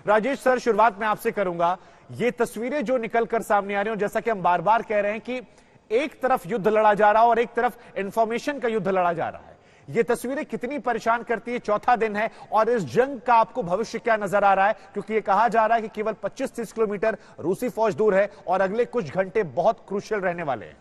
Rajesh sir, शुरुआत मैं आपसे करूंगा। ये तस्वीरें जो निकल कर सामने आ रही हैं, जैसा कि हम बार बार कह रहे हैं कि एक तरफ युद्ध लड़ा जा रहा है और एक तरफ इंफॉर्मेशन का युद्ध लड़ा जा रहा है, ये तस्वीरें कितनी परेशान करती है? चौथा दिन है और इस जंग का आपको भविष्य क्या नजर आ रहा है? क्योंकि ये कहा जा रहा है कि केवल 25-30 किलोमीटर रूसी फौज दूर है और अगले कुछ घंटे बहुत क्रूशियल रहने वाले हैं।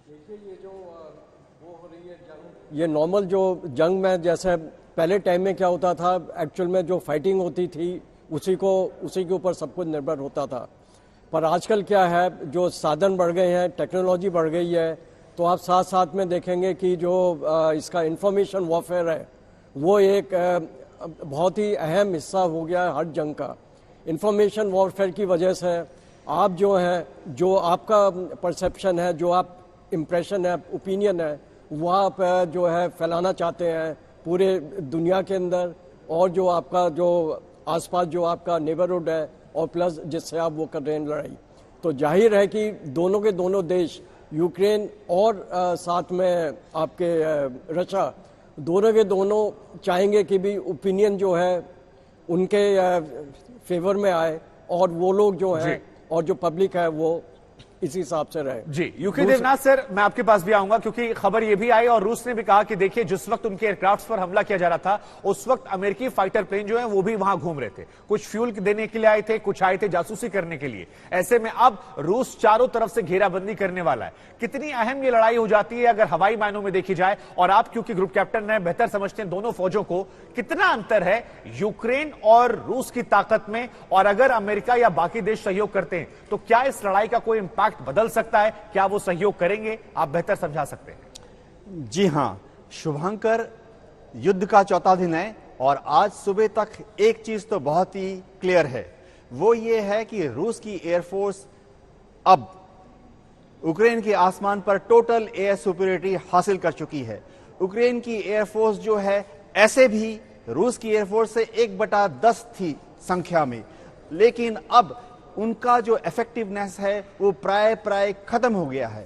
देखिए, ये जो वो हो रही है जंग, ये नॉर्मल जो जंग में जैसे पहले टाइम में क्या होता था, एक्चुअल में जो फाइटिंग होती थी उसी के ऊपर सब कुछ निर्भर होता था। पर आजकल क्या है, जो साधन बढ़ गए हैं, टेक्नोलॉजी बढ़ गई है, तो आप साथ साथ में देखेंगे कि जो इसका इंफॉर्मेशन वॉरफेयर है वो एक बहुत ही अहम हिस्सा हो गया है हर जंग का। इंफॉर्मेशन वॉरफेयर की वजह से आप जो हैं, जो आपका परसेप्शन है, जो आप इम्प्रेशन है, ओपिनियन है, वो आप जो है फैलाना चाहते हैं पूरे दुनिया के अंदर, और जो आपका जो आसपास जो आपका नेबरहुड है और प्लस जिससे आप वो कर रहे हैं लड़ाई, तो जाहिर है कि दोनों के दोनों देश, यूक्रेन और साथ में आपके रशिया, दोनों के दोनों चाहेंगे कि भी ओपिनियन जो है उनके फेवर में आए और वो लोग जो है और जो पब्लिक है वो इसी हिसाब से रहे। जी, यूके देवनाथ सर, मैं आपके पास भी आऊंगा क्योंकि खबर यह भी आई और रूस ने भी कहा कि देखिए, जिस वक्त उनके एयरक्राफ्ट पर हमला किया जा रहा था उस वक्त अमेरिकी फाइटर प्लेन जो है वो भी वहां घूम रहे थे, कुछ फ्यूल देने के लिए आए थे, कुछ आए थे जासूसी करने के लिए। ऐसे में अब रूस चारों तरफ से घेराबंदी करने वाला है। कितनी अहम ये लड़ाई हो जाती है अगर हवाई मायनों में देखी जाए, और आप क्योंकि ग्रुप कैप्टन हैं, बेहतर समझते हैं दोनों फौजों को, कितना अंतर है यूक्रेन और रूस की ताकत में? और अगर अमेरिका या बाकी देश सहयोग करते हैं तो क्या इस लड़ाई का कोई इंपैक्ट बदल सकता है? क्या वो सहयोग करेंगे? आप बेहतर समझा सकते हैं। जी हां शुभंकर, युद्ध का चौथा दिन है और आज सुबह तक एक चीज तो बहुत ही क्लियर है, वो ये है कि रूस की एयरफोर्स अब यूक्रेन के आसमान पर टोटल एयर सुपीरियरिटी हासिल कर चुकी है। यूक्रेन की एयरफोर्स जो है ऐसे भी रूस की एयरफोर्स से 1/10 थी संख्या में, लेकिन अब उनका जो इफेक्टिवनेस है वो प्राय खत्म हो गया है।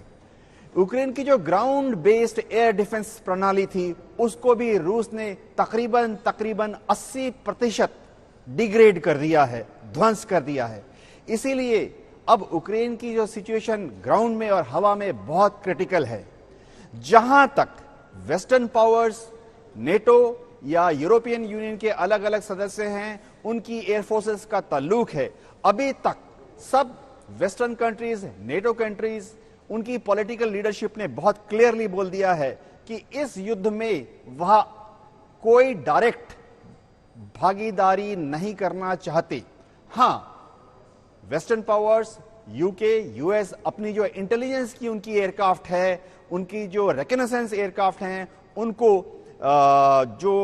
यूक्रेन की जो ग्राउंड बेस्ड एयर डिफेंस प्रणाली थी उसको भी रूस ने तकरीबन 80% डिग्रेड कर दिया है, ध्वंस कर दिया है। इसीलिए अब यूक्रेन की जो सिचुएशन ग्राउंड में और हवा में बहुत क्रिटिकल है। जहां तक वेस्टर्न पावर्स, नेटो या यूरोपियन यूनियन के अलग अलग सदस्य हैं, उनकी एयरफोर्सेस का ताल्लुक है, अभी तक सब वेस्टर्न कंट्रीज, नेटो कंट्रीज, उनकी पॉलिटिकल लीडरशिप ने बहुत क्लियरली बोल दिया है कि इस युद्ध में वह कोई डायरेक्ट भागीदारी नहीं करना चाहते। हां, वेस्टर्न पावर्स, यूके, यूएस अपनी जो इंटेलिजेंस की उनकी एयरक्राफ्ट है, उनकी जो रिकनेसेंस एयरक्राफ्ट हैं, उनको जो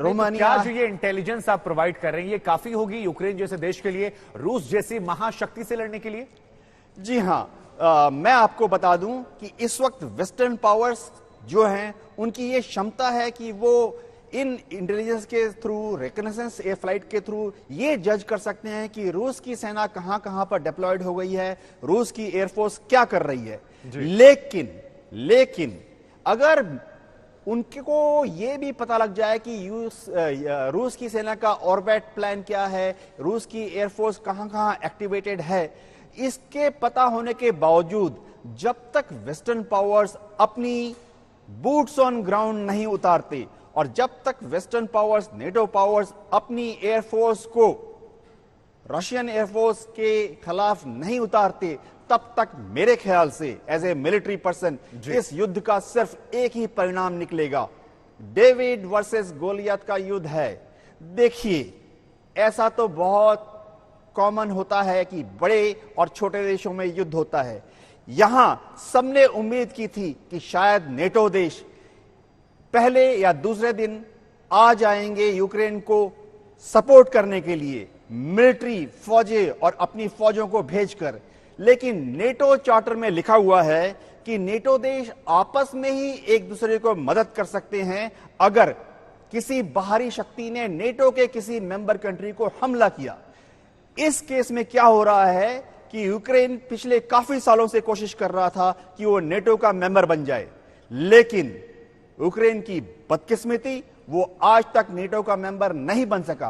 रोमानिया, क्या जो ये इंटेलिजेंस आप प्रोवाइड कर रहे हैं ये काफी होगी यूक्रेन जैसे देश के लिए, रूस जैसी महाशक्ति से लड़ने के लिए? जी हां, मैं आपको बता दूं कि इस वक्त वेस्टर्न पावर्स जो हैं उनकी ये क्षमता है कि वो इन इंटेलिजेंस के थ्रू, रिकनेसेंस एयर फ्लाइट के थ्रू ये जज कर सकते हैं कि रूस की सेना कहां कहां पर डिप्लॉयड हो गई है, रूस की एयरफोर्स क्या कर रही है। लेकिन अगर उनको ये भी पता लग जाए कि रूस की सेना का ऑर्बिट प्लान क्या है, रूस की एयरफोर्स कहां कहां एक्टिवेटेड है, इसके पता होने के बावजूद जब तक वेस्टर्न पावर्स अपनी बूट्स ऑन ग्राउंड नहीं उतारते और जब तक वेस्टर्न पावर्स, नेटो पावर्स अपनी एयरफोर्स को रशियन एयरफोर्स के खिलाफ नहीं उतारते, तब तक मेरे ख्याल से एज ए मिलिट्री पर्सन इस युद्ध का सिर्फ एक ही परिणाम निकलेगा, डेविड वर्सेस गोलियत का युद्ध है। देखिए, ऐसा तो बहुत कॉमन होता है कि बड़े और छोटे देशों में युद्ध होता है। यहां सबने उम्मीद की थी कि शायद नेटो देश पहले या दूसरे दिन आ जाएंगे यूक्रेन को सपोर्ट करने के लिए, मिलिट्री फौजें और अपनी फौजों को भेजकर, लेकिन नेटो चार्टर में लिखा हुआ है कि नेटो देश आपस में ही एक दूसरे को मदद कर सकते हैं अगर किसी बाहरी शक्ति ने नेटो के किसी मेंबर कंट्री को हमला किया। इस केस में क्या हो रहा है कि यूक्रेन पिछले काफी सालों से कोशिश कर रहा था कि वो नेटो का मेंबर बन जाए, लेकिन यूक्रेन की बदकिस्मती वो आज तक नेटो का मेंबर नहीं बन सका।